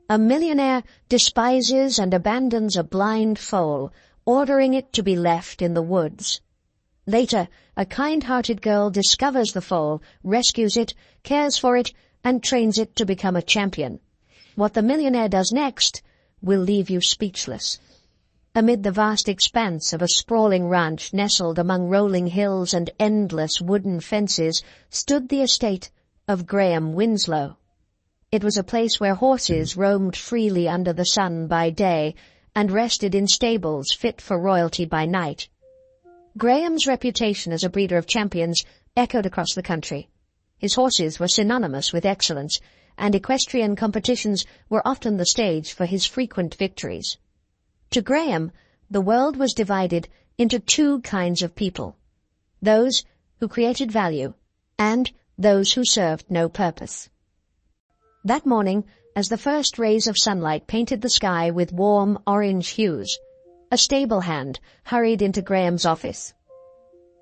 A millionaire despises and abandons a blind foal, ordering it to be left in the woods. Later, a kind-hearted girl discovers the foal, rescues it, cares for it, and trains it to become a champion. What the millionaire does next will leave you speechless. Amid the vast expanse of a sprawling ranch nestled among rolling hills and endless wooden fences stood the estate of Graham Winslow. It was a place where horses roamed freely under the sun by day and rested in stables fit for royalty by night. Graham's reputation as a breeder of champions echoed across the country. His horses were synonymous with excellence, and equestrian competitions were often the stage for his frequent victories. To Graham, the world was divided into two kinds of people: those who created value and those who served no purpose. That morning, as the first rays of sunlight painted the sky with warm orange hues, a stable hand hurried into Graham's office.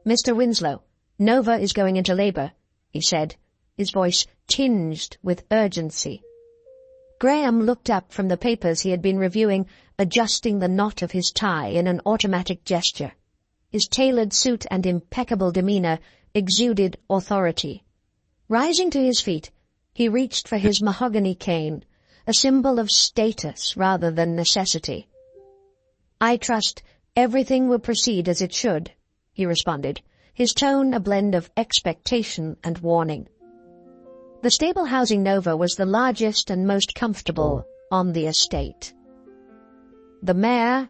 "Mr. Winslow, Nova is going into labor," he said, his voice tinged with urgency. Graham looked up from the papers he had been reviewing, adjusting the knot of his tie in an automatic gesture. His tailored suit and impeccable demeanor exuded authority. Rising to his feet, he reached for his mahogany cane, a symbol of status rather than necessity. "I trust everything will proceed as it should," he responded, his tone a blend of expectation and warning. The stable housing Nova was the largest and most comfortable on the estate. The mare,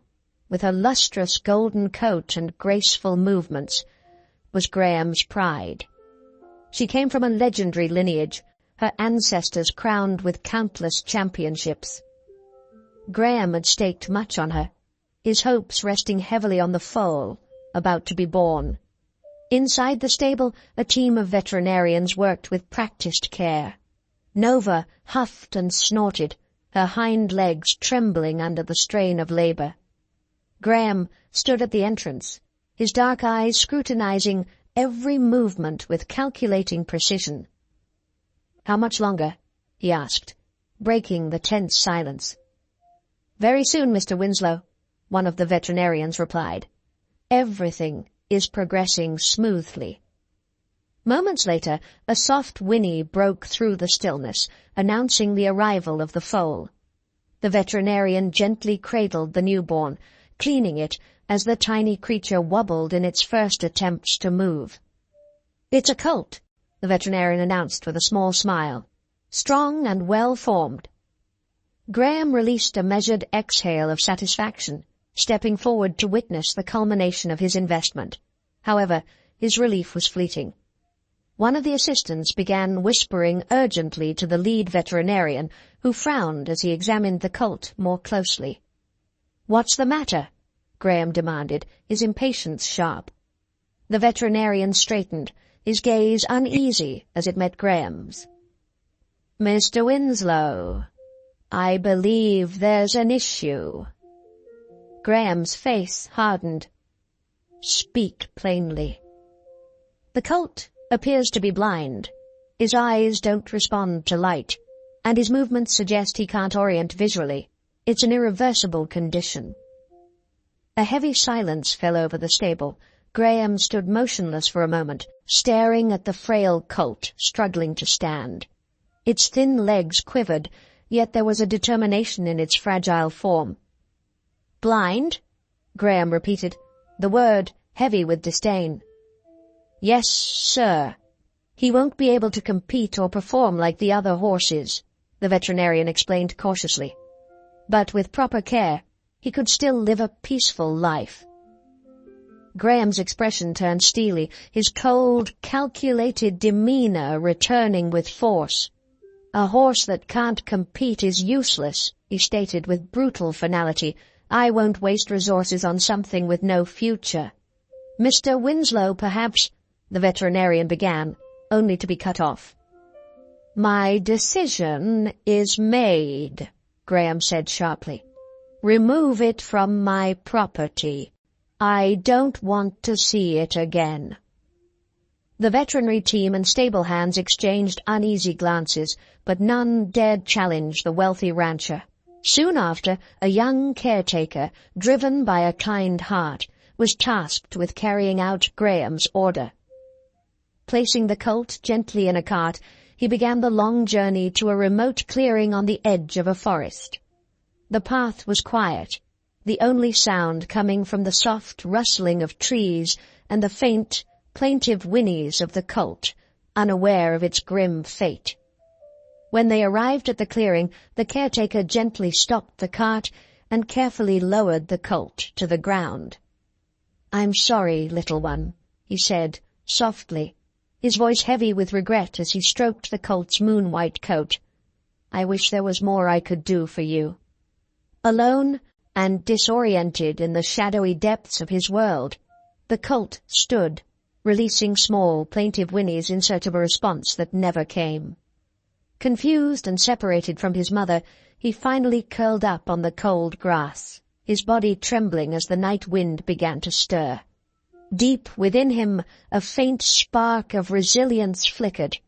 with her lustrous golden coat and graceful movements, was Graham's pride. She came from a legendary lineage, her ancestors crowned with countless championships. Graham had staked much on her, his hopes resting heavily on the foal about to be born. Inside the stable, a team of veterinarians worked with practiced care. Nova huffed and snorted, her hind legs trembling under the strain of labor. Graham stood at the entrance, his dark eyes scrutinizing every movement with calculating precision. "How much longer?" he asked, breaking the tense silence. "Very soon, Mr. Winslow," one of the veterinarians replied. "Everything is progressing smoothly." Moments later, a soft whinny broke through the stillness, announcing the arrival of the foal. The veterinarian gently cradled the newborn, cleaning it as the tiny creature wobbled in its first attempts to move. "It's a colt," the veterinarian announced with a small smile. "Strong and well-formed." Graham released a measured exhale of satisfaction, stepping forward to witness the culmination of his investment. However, his relief was fleeting. One of the assistants began whispering urgently to the lead veterinarian, who frowned as he examined the colt more closely. "What's the matter?" Graham demanded, his impatience sharp. The veterinarian straightened, his gaze uneasy as it met Graham's. "Mr. Winslow, I believe there's an issue." Graham's face hardened. "Speak plainly." "The colt appears to be blind. His eyes don't respond to light, and his movements suggest he can't orient visually. It's an irreversible condition." A heavy silence fell over the stable. Graham stood motionless for a moment, staring at the frail colt struggling to stand. Its thin legs quivered, yet there was a determination in its fragile form. "Blind?" Graham repeated, the word heavy with disdain. "Yes, sir. He won't be able to compete or perform like the other horses," the veterinarian explained cautiously. "But with proper care, he could still live a peaceful life." Graham's expression turned steely, his cold, calculated demeanor returning with force. "A horse that can't compete is useless," he stated with brutal finality. "I won't waste resources on something with no future." "Mr. Winslow, perhaps," the veterinarian began, only to be cut off. "My decision is made," Graham said sharply. "Remove it from my property. I don't want to see it again." The veterinary team and stable hands exchanged uneasy glances, but none dared challenge the wealthy rancher. Soon after, a young caretaker, driven by a kind heart, was tasked with carrying out Graham's order. Placing the colt gently in a cart, he began the long journey to a remote clearing on the edge of a forest. The path was quiet, the only sound coming from the soft rustling of trees and the faint, plaintive whinnies of the colt, unaware of its grim fate. When they arrived at the clearing, the caretaker gently stopped the cart and carefully lowered the colt to the ground. "I'm sorry, little one," he said, softly, his voice heavy with regret as he stroked the colt's moon-white coat. "I wish there was more I could do for you." Alone and disoriented in the shadowy depths of his world, the colt stood, releasing small, plaintive whinnies in search of a response that never came. Confused and separated from his mother, he finally curled up on the cold grass, his body trembling as the night wind began to stir. Deep within him, a faint spark of resilience flickered,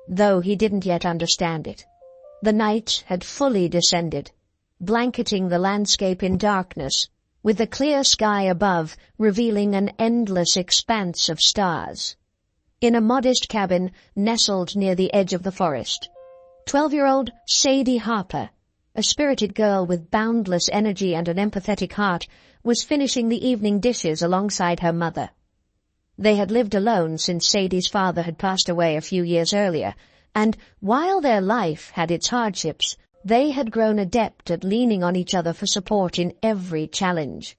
though he didn't yet understand it. The night had fully descended, blanketing the landscape in darkness, with the clear sky above revealing an endless expanse of stars. In a modest cabin nestled near the edge of the forest, 12-year-old Sadie Harper, a spirited girl with boundless energy and an empathetic heart, was finishing the evening dishes alongside her mother. They had lived alone since Sadie's father had passed away a few years earlier, and while their life had its hardships, they had grown adept at leaning on each other for support in every challenge.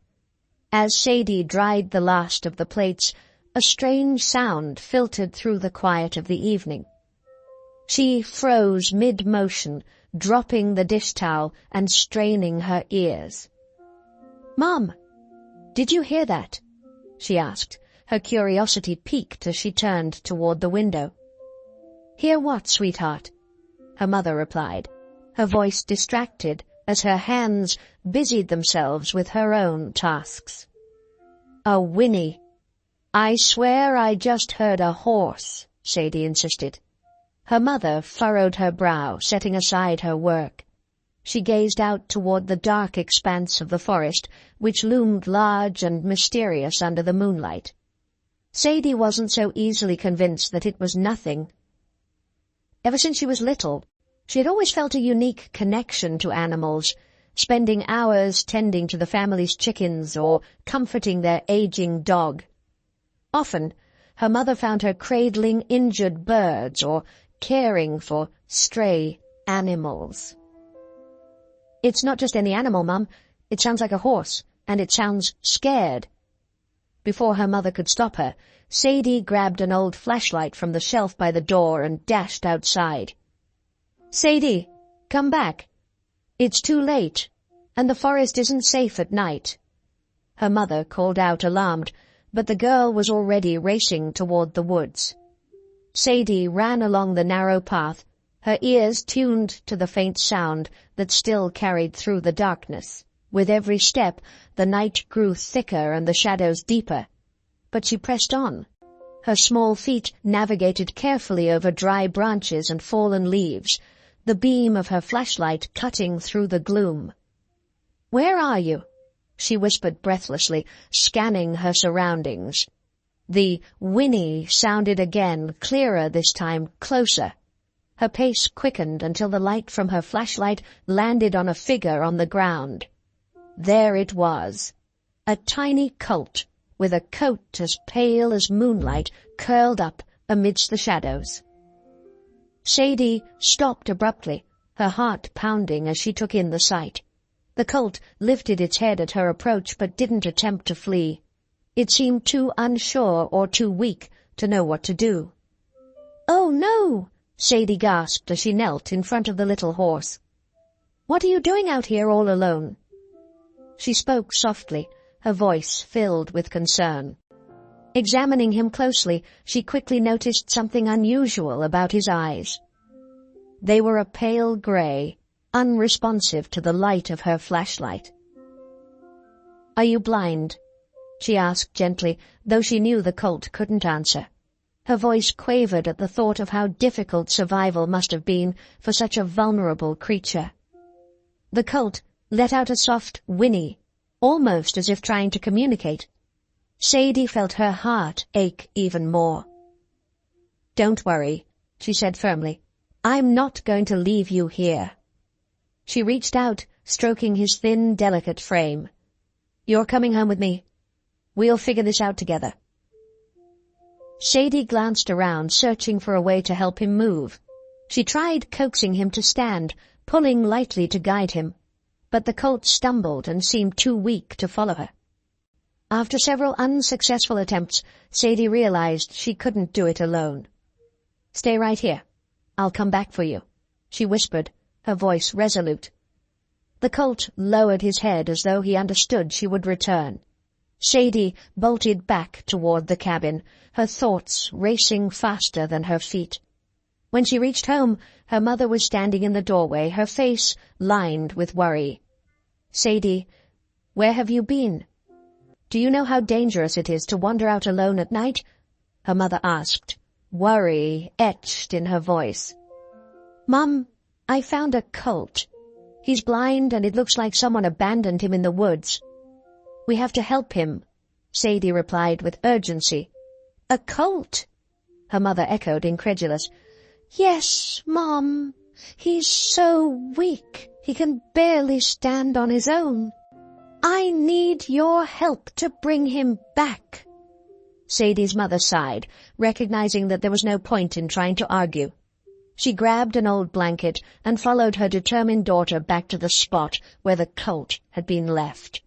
As Sadie dried the last of the plates, a strange sound filtered through the quiet of the evening. She froze mid-motion, dropping the dish towel and straining her ears. "Mom, did you hear that?" she asked, her curiosity piqued as she turned toward the window. "Hear what, sweetheart?" her mother replied, her voice distracted as her hands busied themselves with her own tasks. "A whinny. I swear I just heard a horse," Sadie insisted. Her mother furrowed her brow, setting aside her work. She gazed out toward the dark expanse of the forest, which loomed large and mysterious under the moonlight. Sadie wasn't so easily convinced that it was nothing. Ever since she was little, she had always felt a unique connection to animals, spending hours tending to the family's chickens or comforting their aging dog. Often, her mother found her cradling injured birds or caring for stray animals. "It's not just any animal, Mum. It sounds like a horse, and it sounds scared." Before her mother could stop her, Sadie grabbed an old flashlight from the shelf by the door and dashed outside. "Sadie, come back. It's too late, and the forest isn't safe at night." Her mother called out alarmed, but the girl was already racing toward the woods. Sadie ran along the narrow path, her ears tuned to the faint sound that still carried through the darkness. With every step, the night grew thicker and the shadows deeper. But she pressed on. Her small feet navigated carefully over dry branches and fallen leaves, the beam of her flashlight cutting through the gloom. "Where are you?" she whispered breathlessly, scanning her surroundings. The whinny sounded again, clearer this time, closer. Her pace quickened until the light from her flashlight landed on a figure on the ground. There it was, a tiny colt with a coat as pale as moonlight curled up amidst the shadows. Sadie stopped abruptly, her heart pounding as she took in the sight. The colt lifted its head at her approach but didn't attempt to flee. It seemed too unsure or too weak to know what to do. "Oh, no!" Sadie gasped as she knelt in front of the little horse. "What are you doing out here all alone?" She spoke softly, her voice filled with concern. Examining him closely, she quickly noticed something unusual about his eyes. They were a pale gray, unresponsive to the light of her flashlight. "Are you blind?" she asked gently, though she knew the colt couldn't answer. Her voice quavered at the thought of how difficult survival must have been for such a vulnerable creature. The colt let out a soft whinny, almost as if trying to communicate. Sadie felt her heart ache even more. "Don't worry," she said firmly. "I'm not going to leave you here." She reached out, stroking his thin, delicate frame. "You're coming home with me. We'll figure this out together." Sadie glanced around, searching for a way to help him move. She tried coaxing him to stand, pulling lightly to guide him, but the colt stumbled and seemed too weak to follow her. After several unsuccessful attempts, Sadie realized she couldn't do it alone. "Stay right here. I'll come back for you," she whispered, her voice resolute. The colt lowered his head as though he understood she would return. Sadie bolted back toward the cabin, her thoughts racing faster than her feet. When she reached home, her mother was standing in the doorway, her face lined with worry. "Sadie, where have you been? Do you know how dangerous it is to wander out alone at night?" her mother asked, worry etched in her voice. "Mom, I found a colt. He's blind and it looks like someone abandoned him in the woods. We have to help him," Sadie replied with urgency. "A colt?" her mother echoed, incredulous. "Yes, Mom. He's so weak. He can barely stand on his own. I need your help to bring him back." Sadie's mother sighed, recognizing that there was no point in trying to argue. She grabbed an old blanket and followed her determined daughter back to the spot where the colt had been left.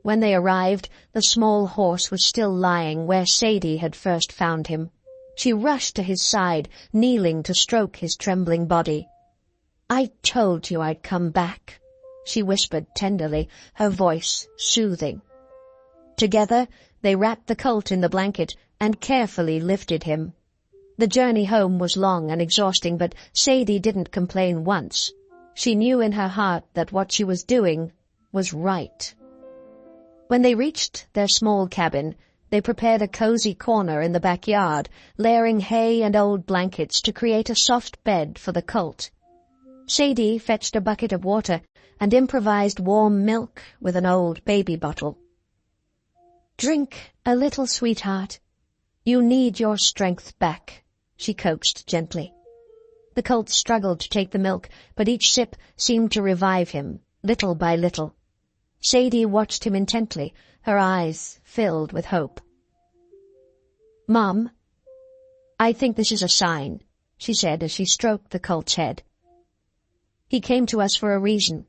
When they arrived, the small horse was still lying where Sadie had first found him. She rushed to his side, kneeling to stroke his trembling body. "I told you I'd come back," she whispered tenderly, her voice soothing. Together, they wrapped the colt in the blanket and carefully lifted him. The journey home was long and exhausting, but Sadie didn't complain once. She knew in her heart that what she was doing was right. When they reached their small cabin, they prepared a cozy corner in the backyard, layering hay and old blankets to create a soft bed for the colt. Sadie fetched a bucket of water and improvised warm milk with an old baby bottle. "Drink a little, sweetheart. You need your strength back," she coaxed gently. The colt struggled to take the milk, but each sip seemed to revive him, little by little. Sadie watched him intently, her eyes filled with hope. "Mom, I think this is a sign," she said as she stroked the colt's head. "He came to us for a reason.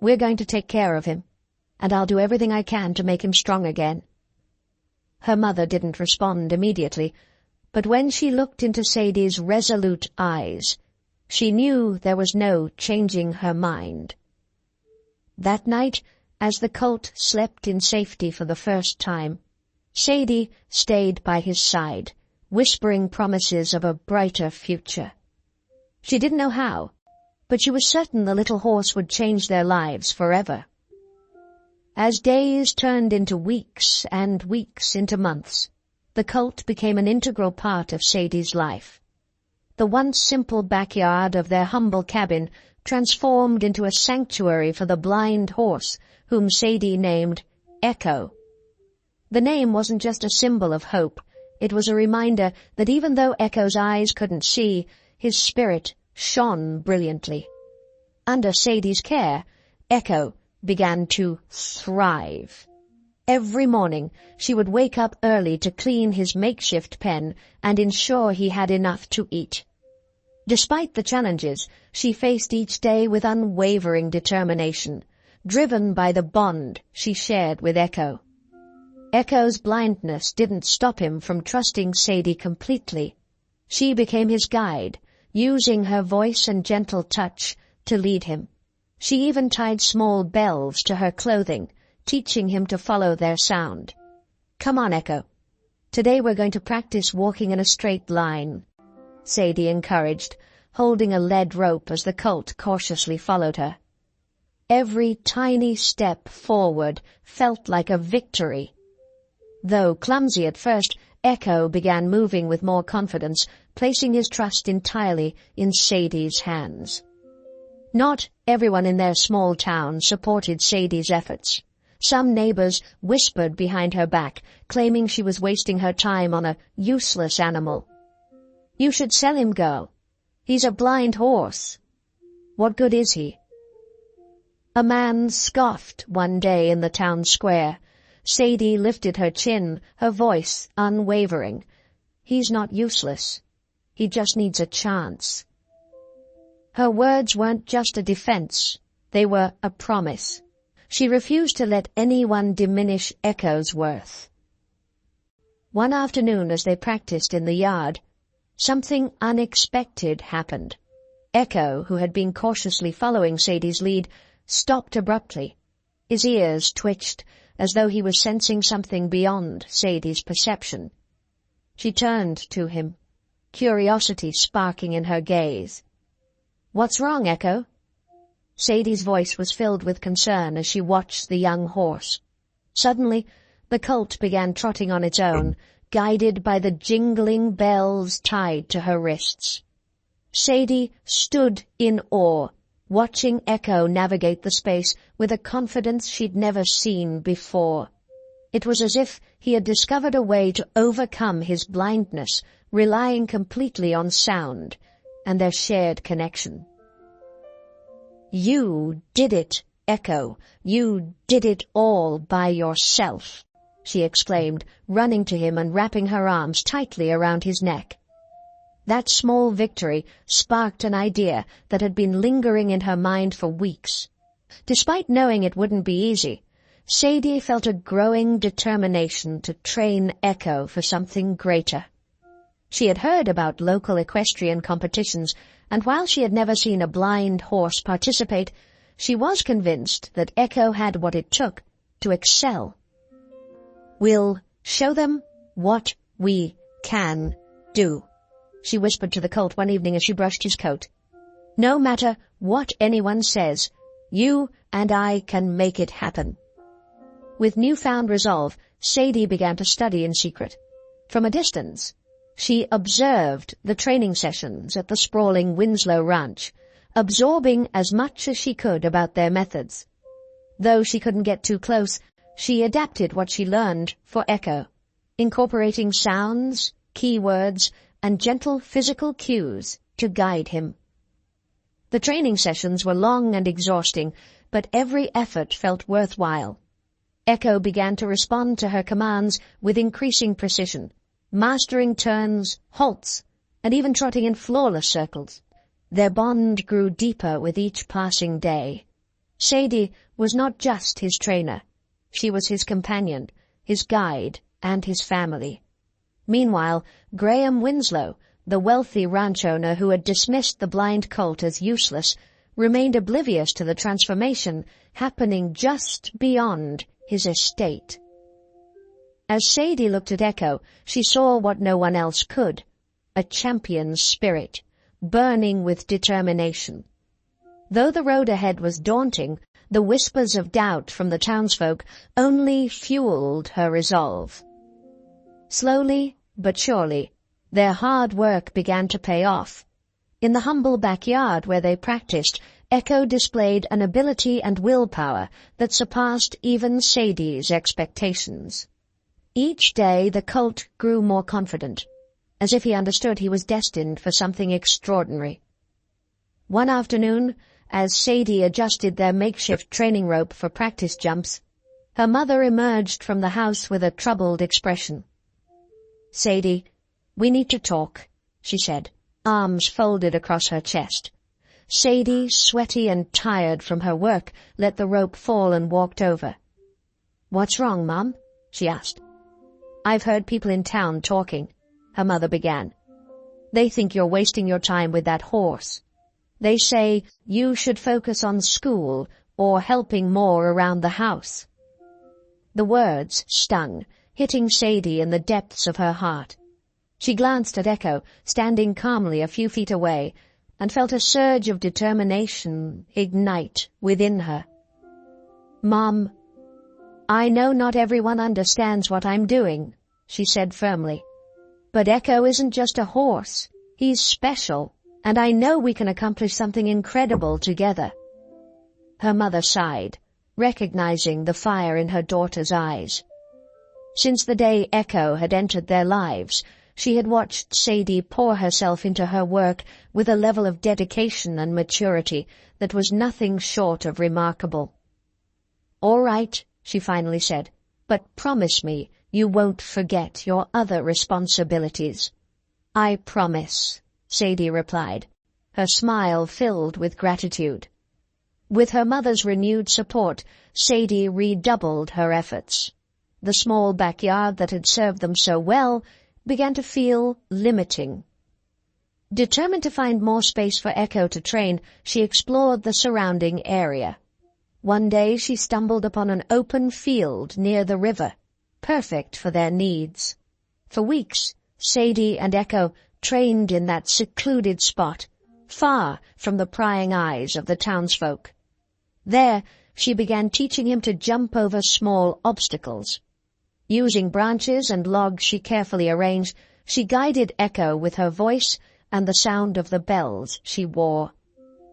We're going to take care of him, and I'll do everything I can to make him strong again." Her mother didn't respond immediately, but when she looked into Sadie's resolute eyes, she knew there was no changing her mind. That night, as the colt slept in safety for the first time, Sadie stayed by his side, whispering promises of a brighter future. She didn't know how, but she was certain the little horse would change their lives forever. As days turned into weeks and weeks into months, the colt became an integral part of Sadie's life. The once simple backyard of their humble cabin transformed into a sanctuary for the blind horse, whom Sadie named Echo. The name wasn't just a symbol of hope, it was a reminder that even though Echo's eyes couldn't see, his spirit shone brilliantly. Under Sadie's care, Echo began to thrive. Every morning she would wake up early to clean his makeshift pen and ensure he had enough to eat. Despite the challenges, she faced each day with unwavering determination, driven by the bond she shared with Echo. Echo's blindness didn't stop him from trusting Sadie completely. She became his guide, using her voice and gentle touch to lead him. She even tied small bells to her clothing, teaching him to follow their sound. "Come on, Echo. Today we're going to practice walking in a straight line," Sadie encouraged, holding a lead rope as the colt cautiously followed her. Every tiny step forward felt like a victory. Though clumsy at first, Echo began moving with more confidence, placing his trust entirely in Sadie's hands. Not everyone in their small town supported Sadie's efforts. Some neighbors whispered behind her back, claiming she was wasting her time on a useless animal. "You should sell him, girl. He's a blind horse. What good is he?" A man scoffed one day in the town square. Sadie lifted her chin, her voice unwavering. "He's not useless. He just needs a chance." Her words weren't just a defense. They were a promise. She refused to let anyone diminish Echo's worth. One afternoon, as they practiced in the yard, something unexpected happened. Echo, who had been cautiously following Sadie's lead, stopped abruptly. His ears twitched, as though he was sensing something beyond Sadie's perception. She turned to him, curiosity sparking in her gaze. "What's wrong, Echo?" Sadie's voice was filled with concern as she watched the young horse. Suddenly, the colt began trotting on its own, guided by the jingling bells tied to her wrists. Sadie stood in awe, watching Echo navigate the space with a confidence she'd never seen before. It was as if he had discovered a way to overcome his blindness, relying completely on sound and their shared connection. "You did it, Echo. You did it all by yourself," she exclaimed, running to him and wrapping her arms tightly around his neck. That small victory sparked an idea that had been lingering in her mind for weeks. Despite knowing it wouldn't be easy, Sadie felt a growing determination to train Echo for something greater. She had heard about local equestrian competitions, and while she had never seen a blind horse participate, she was convinced that Echo had what it took to excel. "We'll show them what we can do," she whispered to the colt one evening as she brushed his coat. "No matter what anyone says, you and I can make it happen." With newfound resolve, Sadie began to study in secret. From a distance, she observed the training sessions at the sprawling Winslow Ranch, absorbing as much as she could about their methods. Though she couldn't get too close, she adapted what she learned for Echo, incorporating sounds, keywords, and gentle physical cues to guide him. The training sessions were long and exhausting, but every effort felt worthwhile. Echo began to respond to her commands with increasing precision, mastering turns, halts, and even trotting in flawless circles. Their bond grew deeper with each passing day. Sadie was not just his trainer. She was his companion, his guide, and his family. Meanwhile, Graham Winslow, the wealthy ranch owner who had dismissed the blind colt as useless, remained oblivious to the transformation happening just beyond his estate. As Sadie looked at Echo, she saw what no one else could, a champion's spirit, burning with determination. Though the road ahead was daunting, the whispers of doubt from the townsfolk only fueled her resolve. Slowly but surely, their hard work began to pay off. In the humble backyard where they practiced, Echo displayed an ability and willpower that surpassed even Sadie's expectations. Each day the colt grew more confident, as if he understood he was destined for something extraordinary. One afternoon, as Sadie adjusted their makeshift training rope for practice jumps, her mother emerged from the house with a troubled expression. "Sadie, we need to talk," she said, arms folded across her chest. Sadie, sweaty and tired from her work, let the rope fall and walked over. "What's wrong, Mom?" she asked. "I've heard people in town talking," her mother began. "They think you're wasting your time with that horse. They say you should focus on school or helping more around the house." The words stung, hitting Sadie in the depths of her heart. She glanced at Echo, standing calmly a few feet away, and felt a surge of determination ignite within her. "Mom, I know not everyone understands what I'm doing," she said firmly. But Echo isn't just a horse. He's special, and I know we can accomplish something incredible together." Her mother sighed, recognizing the fire in her daughter's eyes. Since the day Echo had entered their lives, she had watched Sadie pour herself into her work with a level of dedication and maturity that was nothing short of remarkable. "All right," she finally said, "but promise me you won't forget your other responsibilities." "I promise," Sadie replied, her smile filled with gratitude. With her mother's renewed support, Sadie redoubled her efforts. The small backyard that had served them so well began to feel limiting. Determined to find more space for Echo to train, she explored the surrounding area. One day she stumbled upon an open field near the river, perfect for their needs. For weeks, Sadie and Echo trained in that secluded spot, far from the prying eyes of the townsfolk. There, she began teaching him to jump over small obstacles. Using branches and logs she carefully arranged, she guided Echo with her voice and the sound of the bells she wore.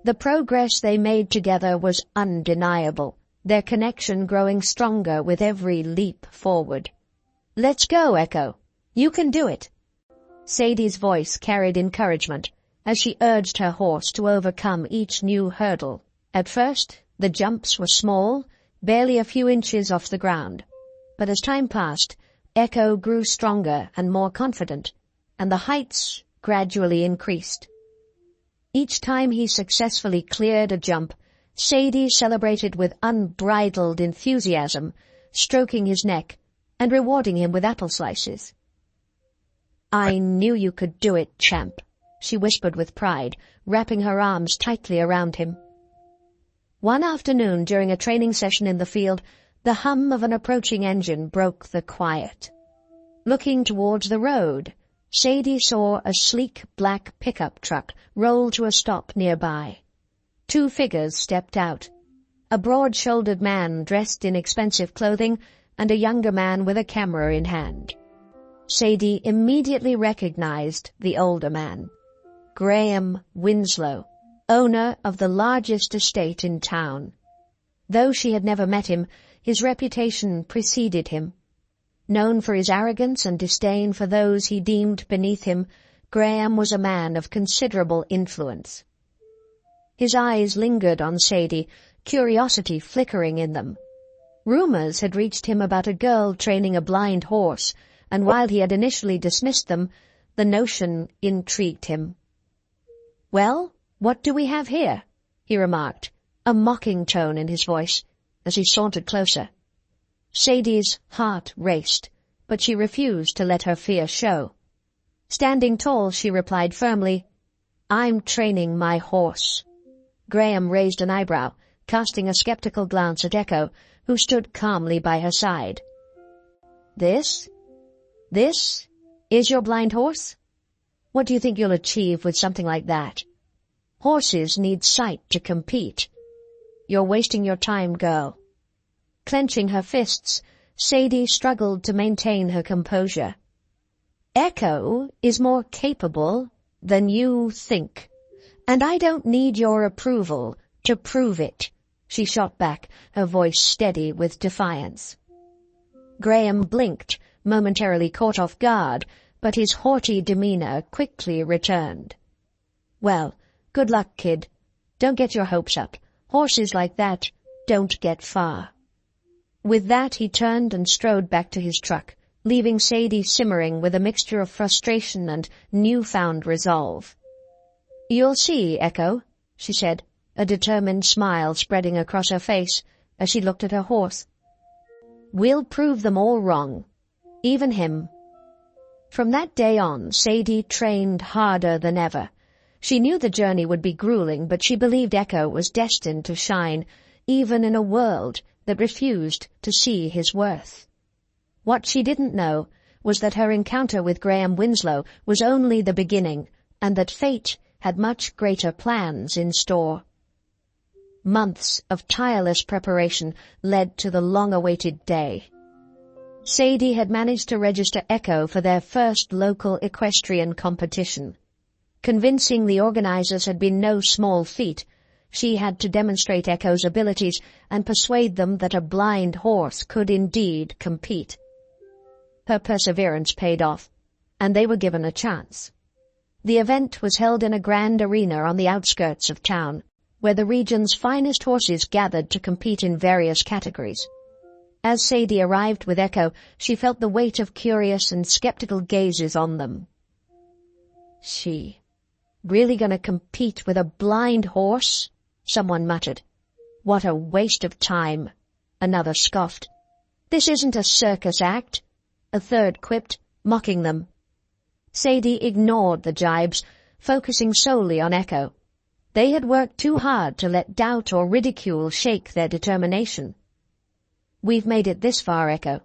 The progress they made together was undeniable, their connection growing stronger with every leap forward. "Let's go, Echo. You can do it." Sadie's voice carried encouragement as she urged her horse to overcome each new hurdle. At first, the jumps were small, barely a few inches off the ground. But as time passed, Echo grew stronger and more confident, and the heights gradually increased. Each time he successfully cleared a jump, Sadie celebrated with unbridled enthusiasm, stroking his neck and rewarding him with apple slices. "I knew you could do it, champ," she whispered with pride, wrapping her arms tightly around him. One afternoon during a training session in the field, the hum of an approaching engine broke the quiet. Looking towards the road, Sadie saw a sleek black pickup truck roll to a stop nearby. Two figures stepped out, a broad-shouldered man dressed in expensive clothing and a younger man with a camera in hand. Sadie immediately recognized the older man, Graham Winslow, owner of the largest estate in town. Though she had never met him, his reputation preceded him. Known for his arrogance and disdain for those he deemed beneath him, Graham was a man of considerable influence. His eyes lingered on Sadie, curiosity flickering in them. Rumors had reached him about a girl training a blind horse, and while he had initially dismissed them, the notion intrigued him. "Well, what do we have here?" he remarked, a mocking tone in his voice, as he sauntered closer. Sadie's heart raced, but she refused to let her fear show. Standing tall, she replied firmly, "I'm training my horse." Graham raised an eyebrow, casting a skeptical glance at Echo, who stood calmly by her side. This is your blind horse? What do you think you'll achieve with something like that? Horses need sight to compete. You're wasting your time, girl." Clenching her fists, Sadie struggled to maintain her composure. "Echo is more capable than you think, and I don't need your approval to prove it," she shot back, her voice steady with defiance. Graham blinked, momentarily caught off guard, but his haughty demeanor quickly returned. "Well, good luck, kid. Don't get your hopes up. Horses like that don't get far." With that, he turned and strode back to his truck, leaving Sadie simmering with a mixture of frustration and newfound resolve. "You'll see, Echo," she said, a determined smile spreading across her face as she looked at her horse. "We'll prove them all wrong, even him." From that day on, Sadie trained harder than ever. She knew the journey would be grueling, but she believed Echo was destined to shine, even in a world that refused to see his worth. What she didn't know was that her encounter with Graham Winslow was only the beginning, and that fate had much greater plans in store. Months of tireless preparation led to the long-awaited day. Sadie had managed to register Echo for their first local equestrian competition. Convincing the organizers had been no small feat. She had to demonstrate Echo's abilities and persuade them that a blind horse could indeed compete. Her perseverance paid off, and they were given a chance. The event was held in a grand arena on the outskirts of town, where the region's finest horses gathered to compete in various categories. As Sadie arrived with Echo, she felt the weight of curious and skeptical gazes on them. She really gonna compete with a blind horse? Someone muttered. What a waste of time. Another scoffed. This isn't a circus act. A third quipped, mocking them. Sadie ignored the jibes, focusing solely on Echo. They had worked too hard to let doubt or ridicule shake their determination. We've made it this far, Echo.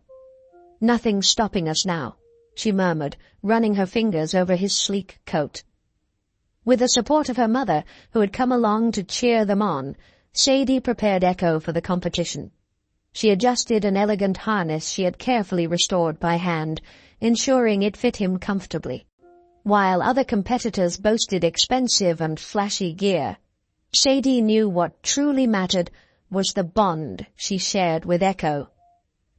Nothing's stopping us now, she murmured, running her fingers over his sleek coat. With the support of her mother, who had come along to cheer them on, Sadie prepared Echo for the competition. She adjusted an elegant harness she had carefully restored by hand, ensuring it fit him comfortably. While other competitors boasted expensive and flashy gear, Sadie knew what truly mattered was the bond she shared with Echo.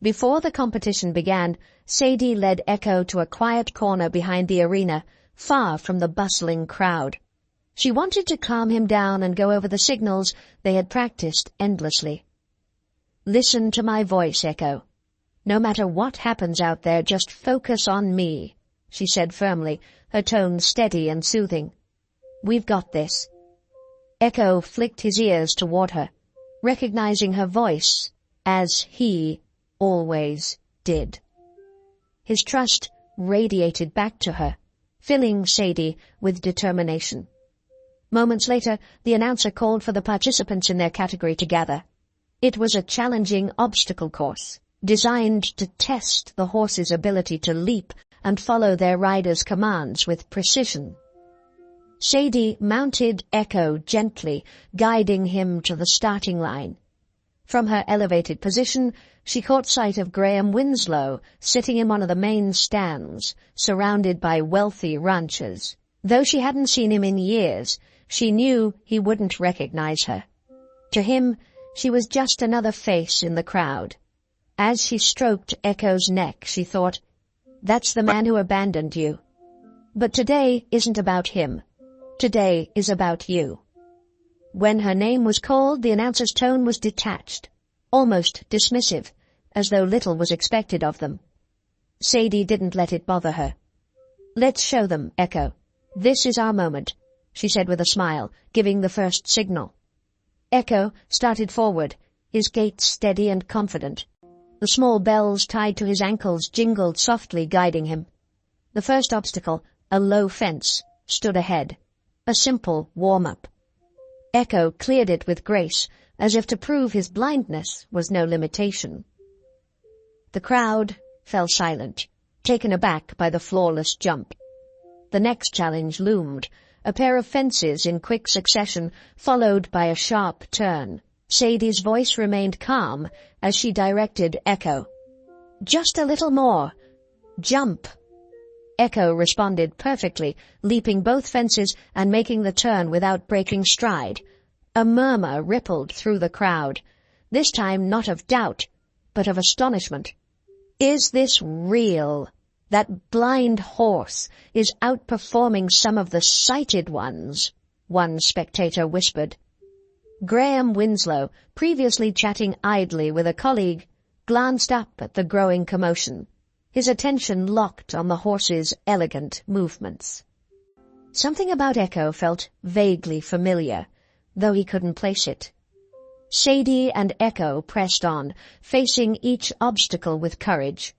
Before the competition began, Sadie led Echo to a quiet corner behind the arena, far from the bustling crowd. She wanted to calm him down and go over the signals they had practiced endlessly. Listen to my voice, Echo. No matter what happens out there, just focus on me, she said firmly, her tone steady and soothing. We've got this. Echo flicked his ears toward her, recognizing her voice, as he always did. His trust radiated back to her, filling Sadie with determination. Moments later, the announcer called for the participants in their category to gather. It was a challenging obstacle course, designed to test the horse's ability to leap and follow their rider's commands with precision. Sadie mounted Echo gently, guiding him to the starting line. From her elevated position, she caught sight of Graham Winslow sitting in one of the main stands, surrounded by wealthy ranchers. Though she hadn't seen him in years, she knew he wouldn't recognize her. To him, she was just another face in the crowd. As she stroked Echo's neck, she thought, "That's the man who abandoned you. But today isn't about him. Today is about you." When her name was called, the announcer's tone was detached, almost dismissive, as though little was expected of them. Sadie didn't let it bother her. "Let's show them, Echo. This is our moment," she said with a smile, giving the first signal. Echo started forward, his gait steady and confident. The small bells tied to his ankles jingled softly, guiding him. The first obstacle, a low fence, stood ahead. A simple warm-up. Echo cleared it with grace, as if to prove his blindness was no limitation. The crowd fell silent, taken aback by the flawless jump. The next challenge loomed, a pair of fences in quick succession, followed by a sharp turn. Sadie's voice remained calm as she directed Echo. "Just a little more. Jump." Echo responded perfectly, leaping both fences and making the turn without breaking stride. A murmur rippled through the crowd, this time not of doubt, but of astonishment. "Is this real? That blind horse is outperforming some of the sighted ones," one spectator whispered. Graham Winslow, previously chatting idly with a colleague, glanced up at the growing commotion, his attention locked on the horse's elegant movements. Something about Echo felt vaguely familiar, though he couldn't place it. Sadie and Echo pressed on, facing each obstacle with courage.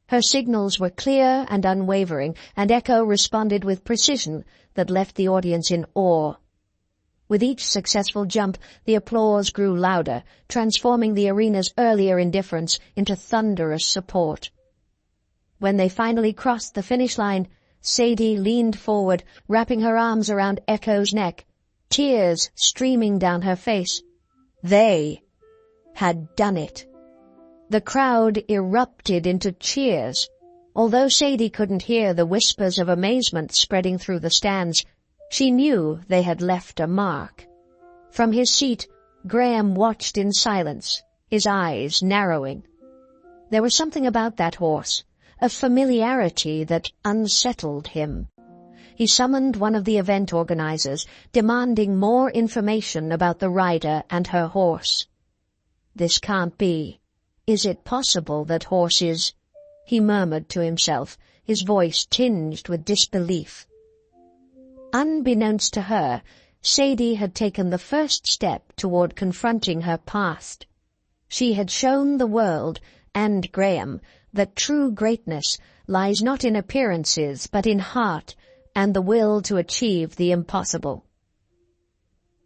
Her signals were clear and unwavering, and Echo responded with precision that left the audience in awe. With each successful jump, the applause grew louder, transforming the arena's earlier indifference into thunderous support. When they finally crossed the finish line, Sadie leaned forward, wrapping her arms around Echo's neck, tears streaming down her face. They had done it. The crowd erupted into cheers. Although Sadie couldn't hear the whispers of amazement spreading through the stands, she knew they had left a mark. From his seat, Graham watched in silence, his eyes narrowing. There was something about that horse, a familiarity that unsettled him. He summoned one of the event organizers, demanding more information about the rider and her horse. "This can't be. Is it possible that horses—" he murmured to himself, his voice tinged with disbelief. Unbeknownst to her, Sadie had taken the first step toward confronting her past. She had shown the world, and Graham, that true greatness lies not in appearances but in heart and the will to achieve the impossible.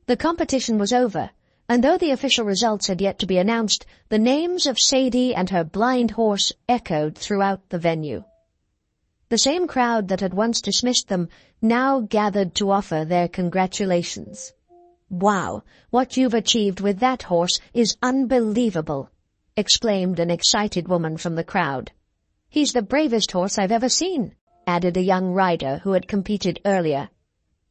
The competition was over, and though the official results had yet to be announced, the names of Sadie and her blind horse echoed throughout the venue. The same crowd that had once dismissed them now gathered to offer their congratulations. "Wow, what you've achieved with that horse is unbelievable," exclaimed an excited woman from the crowd. "He's the bravest horse I've ever seen," added a young rider who had competed earlier.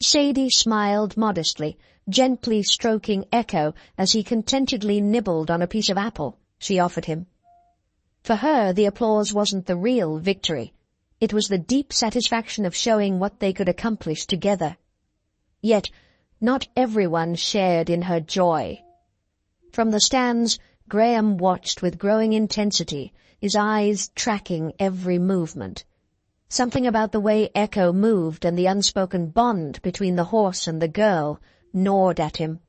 Sadie smiled modestly, gently stroking Echo as he contentedly nibbled on a piece of apple she offered him. For her, the applause wasn't the real victory. It was the deep satisfaction of showing what they could accomplish together. Yet, not everyone shared in her joy. From the stands, Graham watched with growing intensity, his eyes tracking every movement. Something about the way Echo moved and the unspoken bond between the horse and the girl gnawed at him.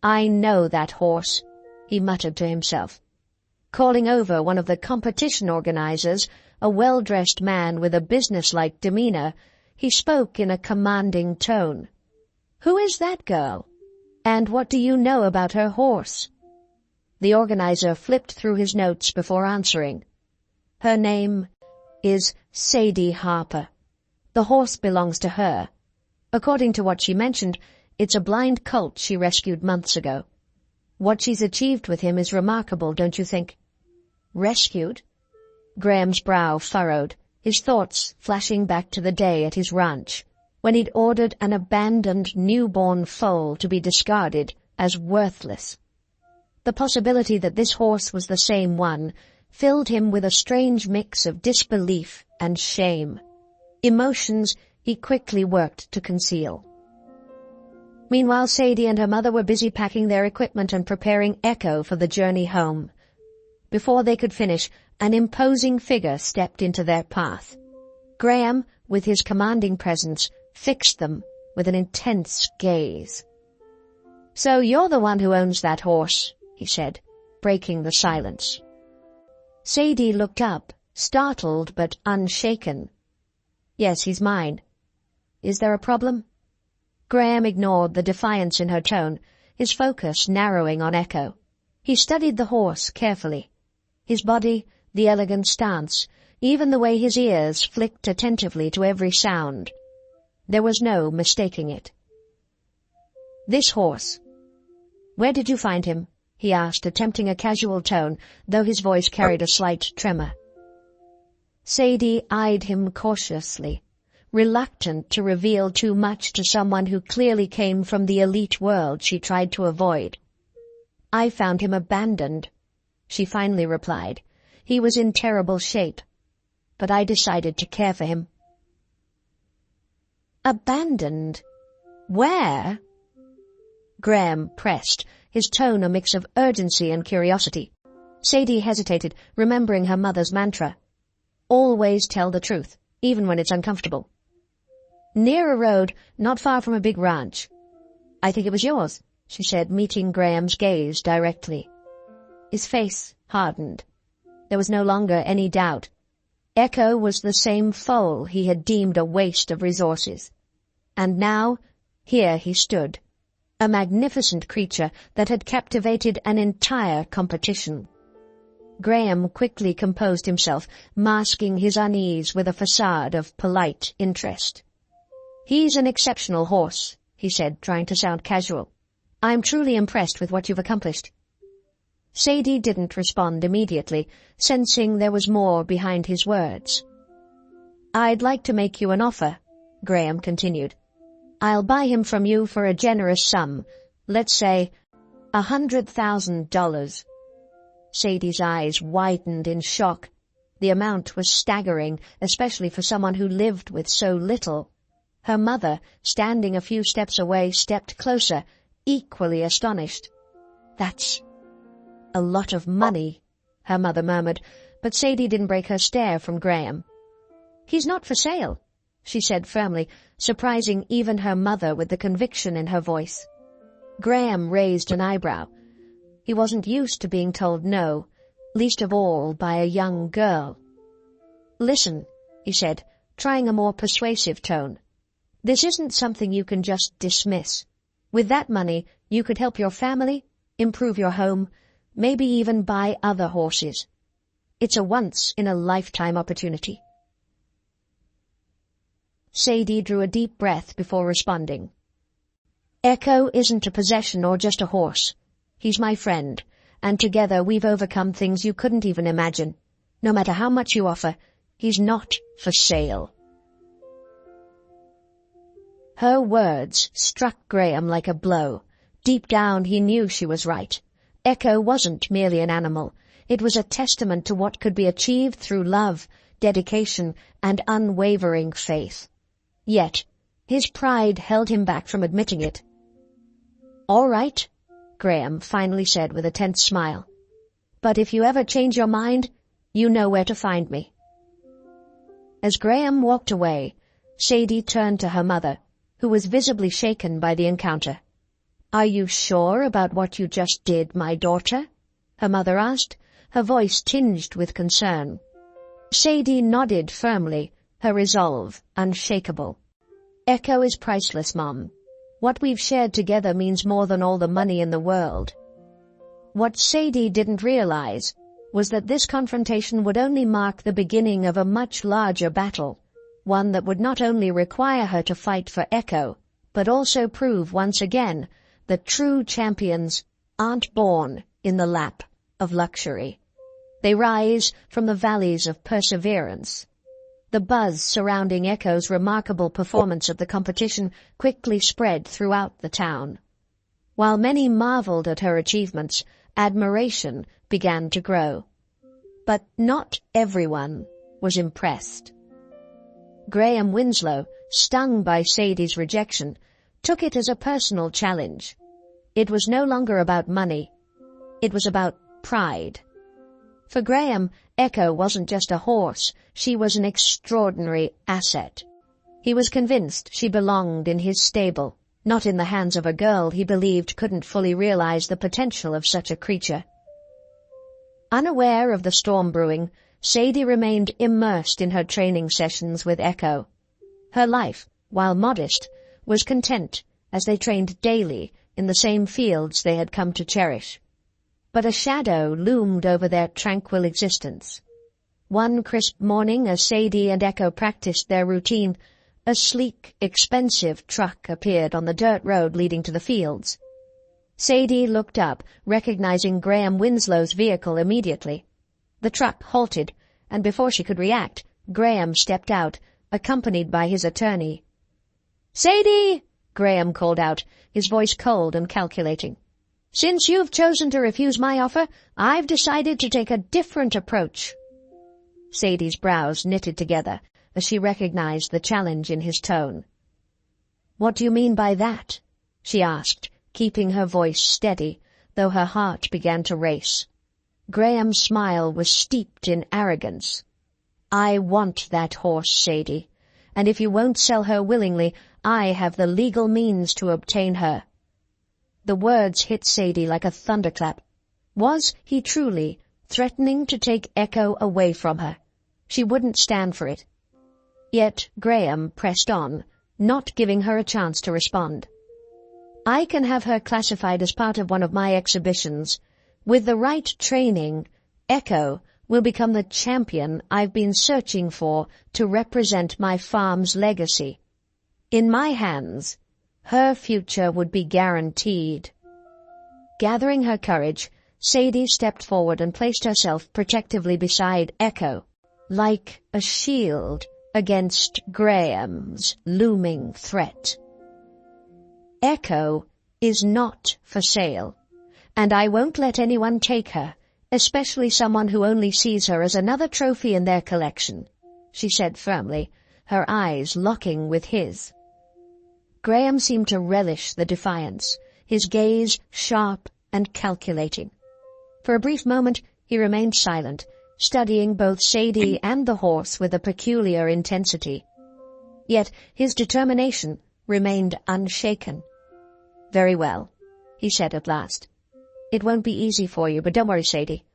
"I know that horse," he muttered to himself. Calling over one of the competition organizers, a well-dressed man with a businesslike demeanor, he spoke in a commanding tone. "Who is that girl? And what do you know about her horse?" The organizer flipped through his notes before answering. "Her name is Sadie Harper. The horse belongs to her. According to what she mentioned, it's a blind colt she rescued months ago. What she's achieved with him is remarkable, don't you think?" "Rescued?" Graham's brow furrowed, his thoughts flashing back to the day at his ranch, when he'd ordered an abandoned newborn foal to be discarded as worthless. The possibility that this horse was the same one filled him with a strange mix of disbelief and shame, emotions he quickly worked to conceal. Meanwhile, Sadie and her mother were busy packing their equipment and preparing Echo for the journey home. Before they could finish, an imposing figure stepped into their path. Graham, with his commanding presence, fixed them with an intense gaze. "So you're the one who owns that horse," he said, breaking the silence. Sadie looked up, startled but unshaken. "Yes, he's mine. Is there a problem?" Graham ignored the defiance in her tone, his focus narrowing on Echo. He studied the horse carefully. His body, the elegant stance, even the way his ears flicked attentively to every sound. There was no mistaking it. "This horse. Where did you find him?" he asked, attempting a casual tone, though his voice carried a slight tremor. Sadie eyed him cautiously, reluctant to reveal too much to someone who clearly came from the elite world she tried to avoid. "I found him abandoned," she finally replied. "He was in terrible shape, but I decided to care for him." "Abandoned? Where?" Graham pressed, his tone a mix of urgency and curiosity. Sadie hesitated, remembering her mother's mantra. "Always tell the truth, even when it's uncomfortable." "Near a road, not far from a big ranch." "I think it was yours," she said, meeting Graham's gaze directly. His face hardened. There was no longer any doubt. Echo was the same foal he had deemed a waste of resources. And now, here he stood, a magnificent creature that had captivated an entire competition. Graham quickly composed himself, masking his unease with a facade of polite interest. "He's an exceptional horse," he said, trying to sound casual. "I'm truly impressed with what you've accomplished." Sadie didn't respond immediately, sensing there was more behind his words. "I'd like to make you an offer," Graham continued. "I'll buy him from you for a generous sum, let's say $100,000. Sadie's eyes widened in shock. The amount was staggering, especially for someone who lived with so little. Her mother, standing a few steps away, stepped closer, equally astonished. "That's a lot of money," her mother murmured, but Sadie didn't break her stare from Graham. "He's not for sale," she said firmly, surprising even her mother with the conviction in her voice. Graham raised an eyebrow. He wasn't used to being told no, least of all by a young girl. "Listen," he said, trying a more persuasive tone. "This isn't something you can just dismiss. With that money, you could help your family, improve your home, maybe even buy other horses. It's a once-in-a-lifetime opportunity." Sadie drew a deep breath before responding. "Echo isn't a possession or just a horse. He's my friend, and together we've overcome things you couldn't even imagine. No matter how much you offer, he's not for sale." Her words struck Graham like a blow. Deep down he knew she was right. Echo wasn't merely an animal. It was a testament to what could be achieved through love, dedication, and unwavering faith. Yet, his pride held him back from admitting it. "All right," Graham finally said with a tense smile. "But if you ever change your mind, you know where to find me." As Graham walked away, Sadie turned to her mother, who was visibly shaken by the encounter. "Are you sure about what you just did, my daughter?" her mother asked, her voice tinged with concern. Sadie nodded firmly, her resolve unshakable. "Echo is priceless, Mom. What we've shared together means more than all the money in the world." What Sadie didn't realize was that this confrontation would only mark the beginning of a much larger battle, one that would not only require her to fight for Echo, but also prove once again that true champions aren't born in the lap of luxury. They rise from the valleys of perseverance. The buzz surrounding Echo's remarkable performance at the competition quickly spread throughout the town. While many marveled at her achievements, admiration began to grow. But not everyone was impressed. Graham Winslow, stung by Sadie's rejection, took it as a personal challenge. It was no longer about money. It was about pride. For Graham, Echo wasn't just a horse, she was an extraordinary asset. He was convinced she belonged in his stable, not in the hands of a girl he believed couldn't fully realize the potential of such a creature. Unaware of the storm brewing, Sadie remained immersed in her training sessions with Echo. Her life, while modest, was content as they trained daily in the same fields they had come to cherish. But a shadow loomed over their tranquil existence. One crisp morning, as Sadie and Echo practiced their routine, a sleek, expensive truck appeared on the dirt road leading to the fields. Sadie looked up, recognizing Graham Winslow's vehicle immediately. The truck halted, and before she could react, Graham stepped out, accompanied by his attorney. "Sadie!" Graham called out, his voice cold and calculating. "Since you've chosen to refuse my offer, I've decided to take a different approach." Sadie's brows knitted together as she recognized the challenge in his tone. "What do you mean by that?" she asked, keeping her voice steady, though her heart began to race. Graham's smile was steeped in arrogance. "I want that horse, Sadie, and if you won't sell her willingly, I have the legal means to obtain her." The words hit Sadie like a thunderclap. Was he truly threatening to take Echo away from her? She wouldn't stand for it. Yet Graham pressed on, not giving her a chance to respond. "I can have her classified as part of one of my exhibitions. With the right training, Echo will become the champion I've been searching for to represent my farm's legacy. In my hands, her future would be guaranteed." Gathering her courage, Sadie stepped forward and placed herself protectively beside Echo, like a shield against Graham's looming threat. Echo is not for sale, and I won't let anyone take her, especially someone who only sees her as another trophy in their collection, she said firmly, her eyes locking with his. Graham seemed to relish the defiance, his gaze sharp and calculating. For a brief moment he remained silent, studying both Sadie and the horse with a peculiar intensity. Yet his determination remained unshaken. "Very well," he said at last. "It won't be easy for you, but don't worry, Sadie.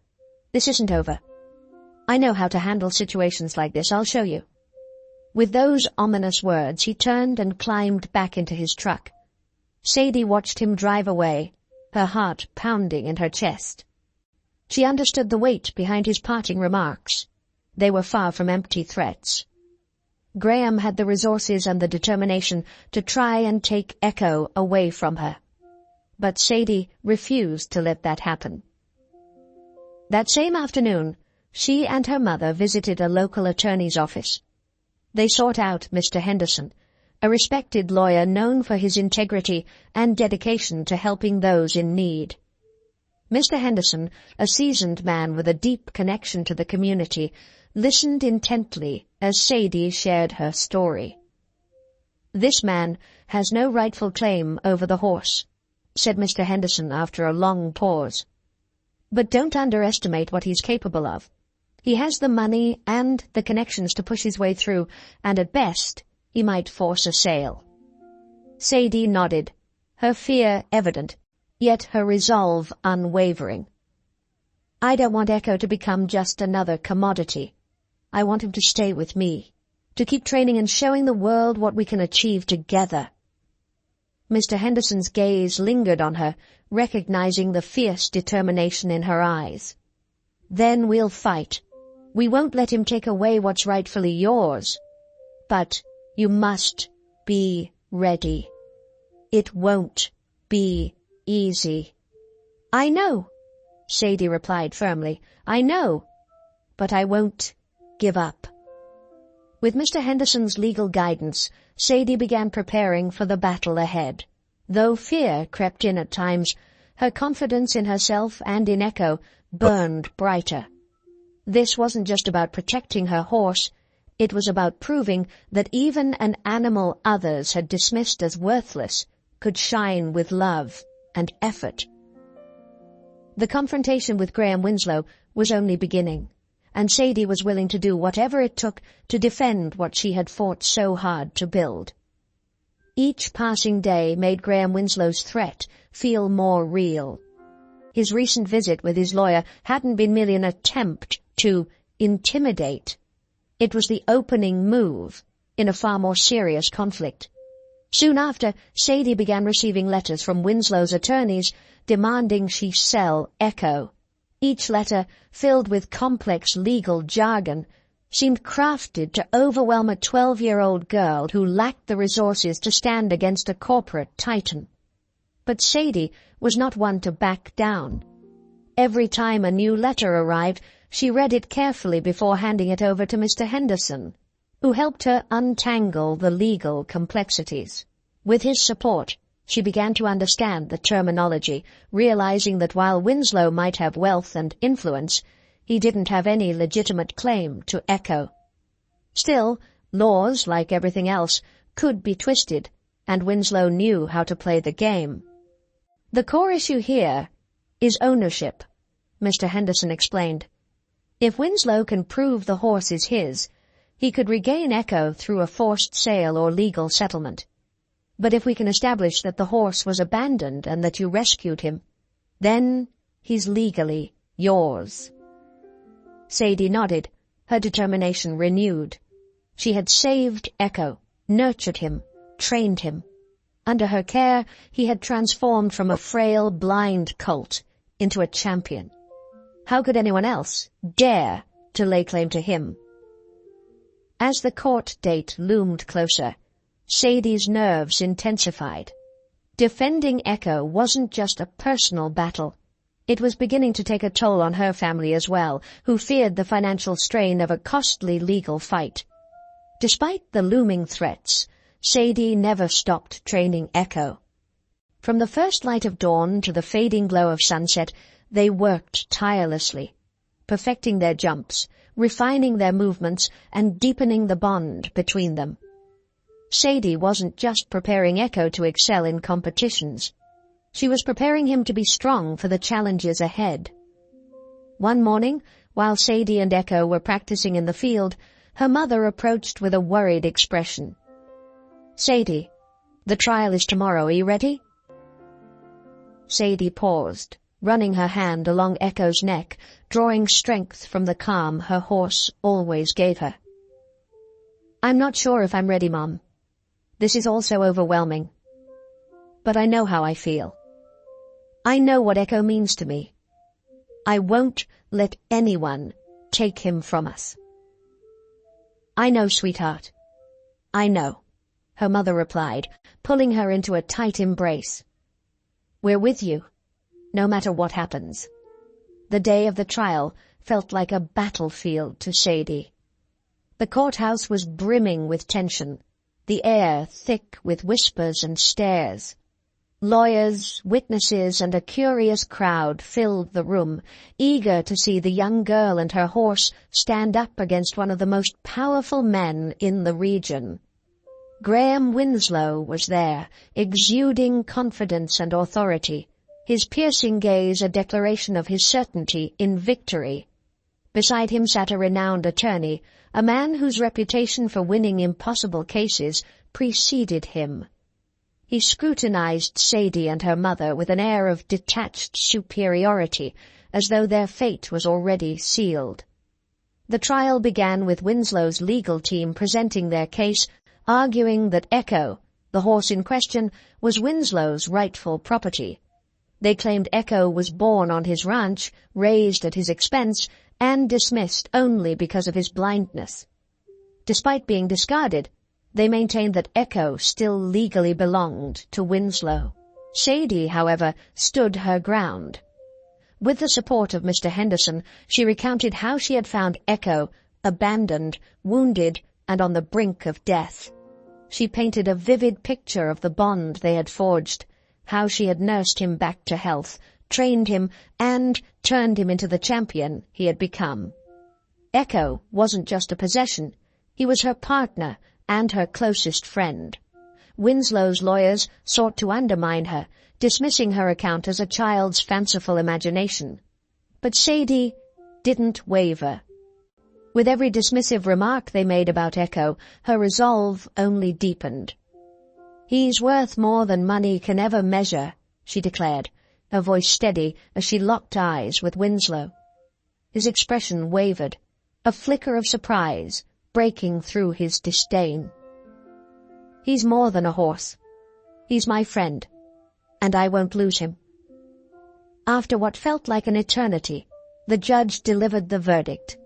This isn't over. I know how to handle situations like this. I'll show you." With those ominous words, he turned and climbed back into his truck. Sadie watched him drive away, her heart pounding in her chest. She understood the weight behind his parting remarks. They were far from empty threats. Graham had the resources and the determination to try and take Echo away from her. But Sadie refused to let that happen. That same afternoon, she and her mother visited a local attorney's office. They sought out Mr. Henderson, a respected lawyer known for his integrity and dedication to helping those in need. Mr. Henderson, a seasoned man with a deep connection to the community, listened intently as Sadie shared her story. "This man has no rightful claim over the horse," said Mr. Henderson after a long pause. "But don't underestimate what he's capable of. He has the money and the connections to push his way through, and at best, he might force a sale." Sadie nodded, her fear evident, yet her resolve unwavering. "I don't want Echo to become just another commodity. I want him to stay with me, to keep training and showing the world what we can achieve together." Mr. Henderson's gaze lingered on her, recognizing the fierce determination in her eyes. "Then we'll fight. We won't let him take away what's rightfully yours. But you must be ready. It won't be easy." "I know," Sadie replied firmly. "I know. But I won't give up." With Mr. Henderson's legal guidance, Sadie began preparing for the battle ahead. Though fear crept in at times, her confidence in herself and in Echo burned brighter. This wasn't just about protecting her horse, it was about proving that even an animal others had dismissed as worthless could shine with love and effort. The confrontation with Graham Winslow was only beginning, and Sadie was willing to do whatever it took to defend what she had fought so hard to build. Each passing day made Graham Winslow's threat feel more real. His recent visit with his lawyer hadn't been merely an attempt to intimidate. It was the opening move in a far more serious conflict. Soon after, Sadie began receiving letters from Winslow's attorneys demanding she sell Echo. Each letter, filled with complex legal jargon, seemed crafted to overwhelm a 12-year-old girl who lacked the resources to stand against a corporate titan. But Sadie was not one to back down. Every time a new letter arrived, she read it carefully before handing it over to Mr. Henderson, who helped her untangle the legal complexities. With his support, she began to understand the terminology, realizing that while Winslow might have wealth and influence, he didn't have any legitimate claim to Echo. Still, laws, like everything else, could be twisted, and Winslow knew how to play the game. "The core issue here is ownership," Mr. Henderson explained. "If Winslow can prove the horse is his, he could regain Echo through a forced sale or legal settlement. But if we can establish that the horse was abandoned and that you rescued him, then he's legally yours." Sadie nodded, her determination renewed. She had saved Echo, nurtured him, trained him. Under her care, he had transformed from a frail, blind colt into a champion. How could anyone else dare to lay claim to him? As the court date loomed closer, Sadie's nerves intensified. Defending Echo wasn't just a personal battle. It was beginning to take a toll on her family as well, who feared the financial strain of a costly legal fight. Despite the looming threats, Sadie never stopped training Echo. From the first light of dawn to the fading glow of sunset, they worked tirelessly, perfecting their jumps, refining their movements, and deepening the bond between them. Sadie wasn't just preparing Echo to excel in competitions. She was preparing him to be strong for the challenges ahead. One morning, while Sadie and Echo were practicing in the field, her mother approached with a worried expression. "Sadie, the trial is tomorrow. Are you ready?" Sadie paused, running her hand along Echo's neck, drawing strength from the calm her horse always gave her. "I'm not sure if I'm ready, Mom. This is all so overwhelming. But I know how I feel. I know what Echo means to me. I won't let anyone take him from us." "I know, sweetheart. I know," her mother replied, pulling her into a tight embrace. "We're with you, no matter what happens." The day of the trial felt like a battlefield to Sadie. The courthouse was brimming with tension, the air thick with whispers and stares. Lawyers, witnesses, and a curious crowd filled the room, eager to see the young girl and her horse stand up against one of the most powerful men in the region. Graham Winslow was there, exuding confidence and authority, his piercing gaze a declaration of his certainty in victory. Beside him sat a renowned attorney, a man whose reputation for winning impossible cases preceded him. He scrutinized Sadie and her mother with an air of detached superiority, as though their fate was already sealed. The trial began with Winslow's legal team presenting their case, arguing that Echo, the horse in question, was Winslow's rightful property. They claimed Echo was born on his ranch, raised at his expense, and dismissed only because of his blindness. Despite being discarded, they maintained that Echo still legally belonged to Winslow. Sadie, however, stood her ground. With the support of Mr. Henderson, she recounted how she had found Echo abandoned, wounded, and on the brink of death. She painted a vivid picture of the bond they had forged, how she had nursed him back to health, trained him, and turned him into the champion he had become. Echo wasn't just a possession. He was her partner and her closest friend. Winslow's lawyers sought to undermine her, dismissing her account as a child's fanciful imagination. But Sadie didn't waver. With every dismissive remark they made about Echo, her resolve only deepened. "He's worth more than money can ever measure," she declared, her voice steady as she locked eyes with Winslow. His expression wavered, a flicker of surprise breaking through his disdain. "He's more than a horse. He's my friend, and I won't lose him." After what felt like an eternity, the judge delivered the verdict.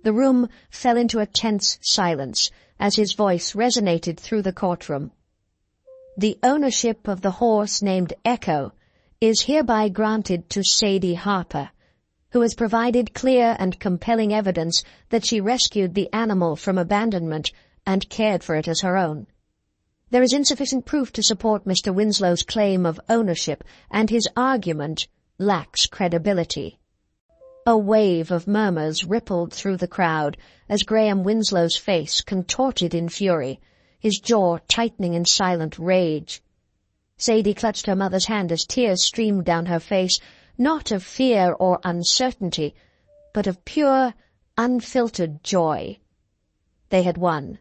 The room fell into a tense silence as his voice resonated through the courtroom. "The ownership of the horse named Echo is hereby granted to Sadie Harper, who has provided clear and compelling evidence that she rescued the animal from abandonment and cared for it as her own. There is insufficient proof to support Mr. Winslow's claim of ownership, and his argument lacks credibility." A wave of murmurs rippled through the crowd as Graham Winslow's face contorted in fury, his jaw tightening in silent rage. Sadie clutched her mother's hand as tears streamed down her face, not of fear or uncertainty, but of pure, unfiltered joy. They had won.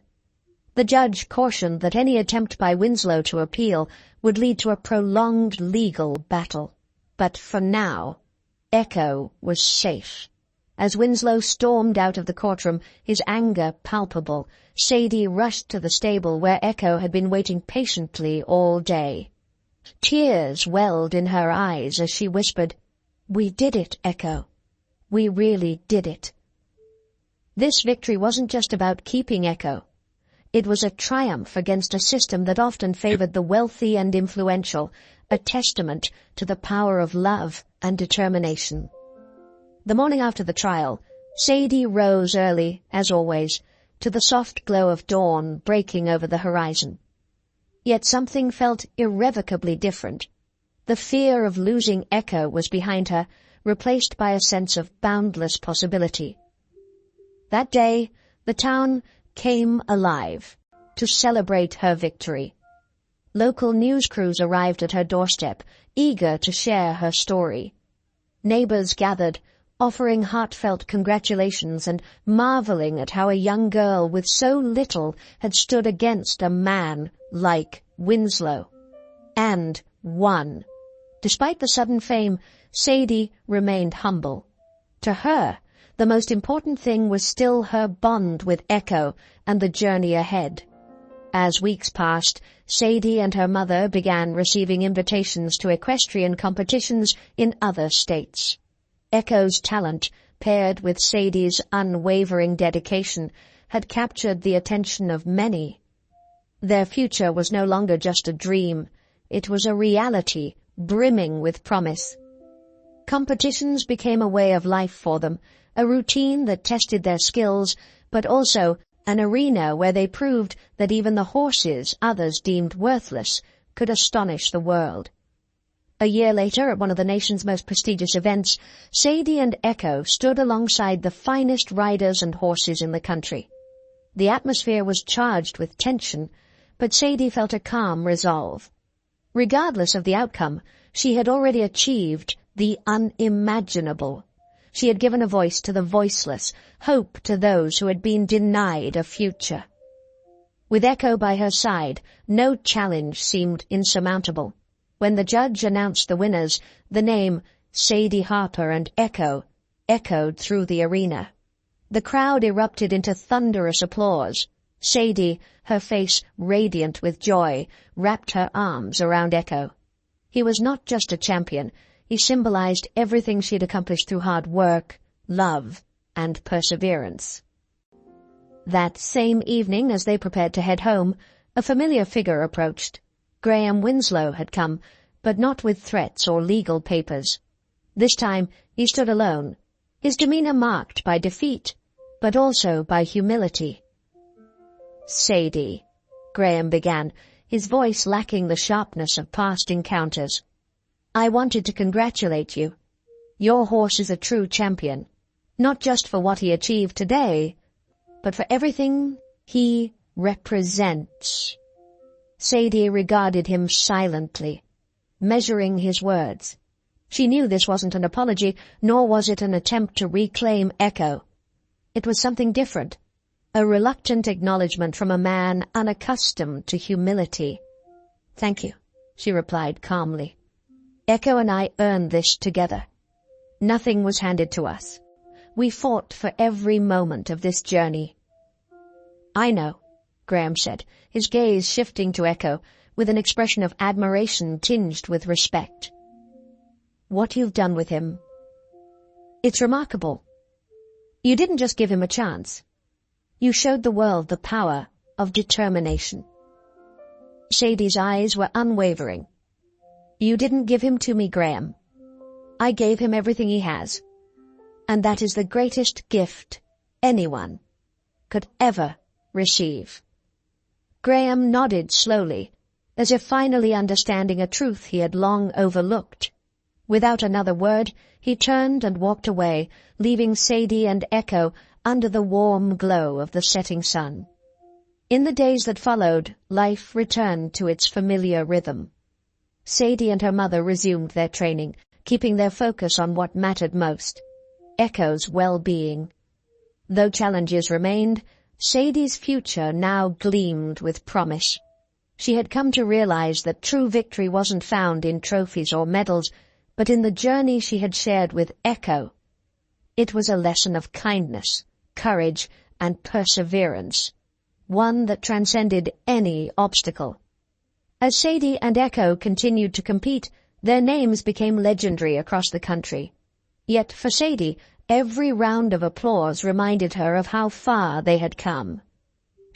The judge cautioned that any attempt by Winslow to appeal would lead to a prolonged legal battle. But for now, Echo was safe. As Winslow stormed out of the courtroom, his anger palpable, Sadie rushed to the stable where Echo had been waiting patiently all day. Tears welled in her eyes as she whispered, "We did it, Echo. We really did it." This victory wasn't just about keeping Echo. It was a triumph against a system that often favored the wealthy and influential, a testament to the power of love and determination. The morning after the trial, Sadie rose early, as always, to the soft glow of dawn breaking over the horizon. Yet something felt irrevocably different. The fear of losing Echo was behind her, replaced by a sense of boundless possibility. That day, the town came alive to celebrate her victory. Local news crews arrived at her doorstep, eager to share her story. Neighbors gathered, offering heartfelt congratulations and marveling at how a young girl with so little had stood against a man like Winslow. And won. Despite the sudden fame, Sadie remained humble. To her, the most important thing was still her bond with Echo and the journey ahead. As weeks passed, Sadie and her mother began receiving invitations to equestrian competitions in other states. Echo's talent, paired with Sadie's unwavering dedication, had captured the attention of many. Their future was no longer just a dream. It was a reality, brimming with promise. Competitions became a way of life for them, a routine that tested their skills, but also an arena where they proved that even the horses others deemed worthless could astonish the world. A year later, at one of the nation's most prestigious events, Sadie and Echo stood alongside the finest riders and horses in the country. The atmosphere was charged with tension, but Sadie felt a calm resolve. Regardless of the outcome, she had already achieved the unimaginable. She had given a voice to the voiceless, hope to those who had been denied a future. With Echo by her side, no challenge seemed insurmountable. When the judge announced the winners, the name Sadie Harper and Echo echoed through the arena. The crowd erupted into thunderous applause. Sadie, her face radiant with joy, wrapped her arms around Echo. He was not just a champion. He symbolized everything she had accomplished through hard work, love, and perseverance. That same evening, as they prepared to head home, a familiar figure approached. Graham Winslow had come, but not with threats or legal papers. This time he stood alone, his demeanor marked by defeat, but also by humility. "Sadie," Graham began, his voice lacking the sharpness of past encounters. "I wanted to congratulate you. Your horse is a true champion, not just for what he achieved today, but for everything he represents." Sadie regarded him silently, measuring his words. She knew this wasn't an apology, nor was it an attempt to reclaim Echo. It was something different, a reluctant acknowledgement from a man unaccustomed to humility. "Thank you," she replied calmly. "Echo and I earned this together. Nothing was handed to us. We fought for every moment of this journey." "I know," Graham said, his gaze shifting to Echo with an expression of admiration tinged with respect. "What you've done with him, it's remarkable. You didn't just give him a chance. You showed the world the power of determination." Sadie's eyes were unwavering. "You didn't give him to me, Graham. I gave him everything he has, and that is the greatest gift anyone could ever receive." Graham nodded slowly, as if finally understanding a truth he had long overlooked. Without another word, he turned and walked away, leaving Sadie and Echo under the warm glow of the setting sun. In the days that followed, life returned to its familiar rhythm. Sadie and her mother resumed their training, keeping their focus on what mattered most, Echo's well-being. Though challenges remained, Sadie's future now gleamed with promise. She had come to realize that true victory wasn't found in trophies or medals, but in the journey she had shared with Echo. It was a lesson of kindness, courage, and perseverance, one that transcended any obstacle. As Sadie and Echo continued to compete, their names became legendary across the country. Yet for Sadie, every round of applause reminded her of how far they had come.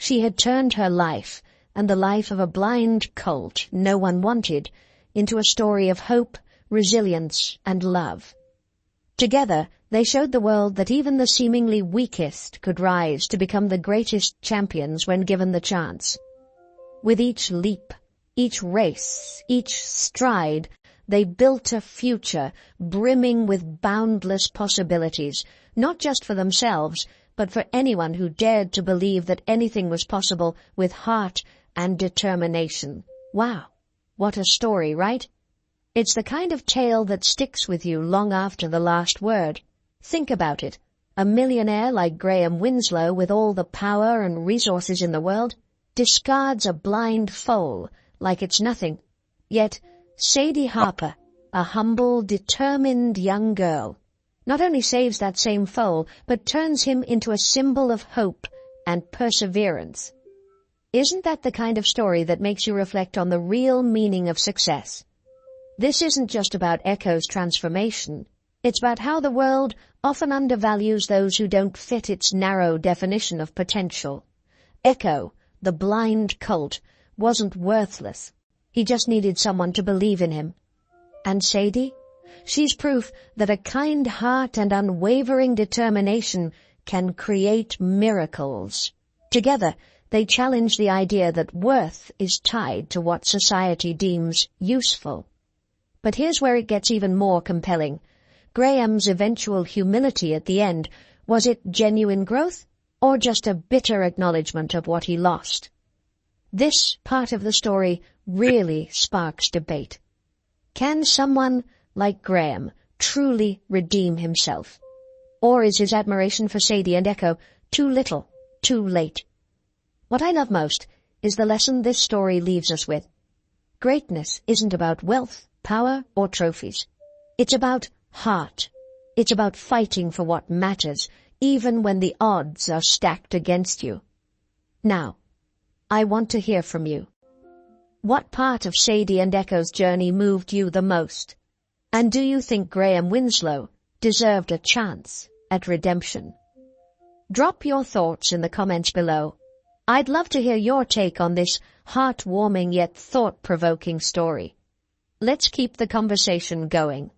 She had turned her life, and the life of a blind colt no one wanted, into a story of hope, resilience, and love. Together, they showed the world that even the seemingly weakest could rise to become the greatest champions when given the chance. With each leap, each race, each stride, they built a future brimming with boundless possibilities, not just for themselves, but for anyone who dared to believe that anything was possible with heart and determination. Wow, what a story, right? It's the kind of tale that sticks with you long after the last word. Think about it. A millionaire like Graham Winslow, with all the power and resources in the world, discards a blind foal like it's nothing. Yet Sadie Harper, a humble, determined young girl, not only saves that same foal, but turns him into a symbol of hope and perseverance. Isn't that the kind of story that makes you reflect on the real meaning of success? This isn't just about Echo's transformation. It's about how the world often undervalues those who don't fit its narrow definition of potential. Echo, the blind colt, wasn't worthless. He just needed someone to believe in him. And Sadie? She's proof that a kind heart and unwavering determination can create miracles. Together, they challenge the idea that worth is tied to what society deems useful. But here's where it gets even more compelling. Graham's eventual humility at the end, was it genuine growth, or just a bitter acknowledgement of what he lost? This part of the story really sparks debate. Can someone like Graham truly redeem himself? Or is his admiration for Sadie and Echo too little, too late? What I love most is the lesson this story leaves us with. Greatness isn't about wealth, power, or trophies. It's about heart. It's about fighting for what matters, even when the odds are stacked against you. Now, I want to hear from you. What part of Sadie and Echo's journey moved you the most? And do you think Graham Winslow deserved a chance at redemption? Drop your thoughts in the comments below. I'd love to hear your take on this heart-warming yet thought-provoking story. Let's keep the conversation going.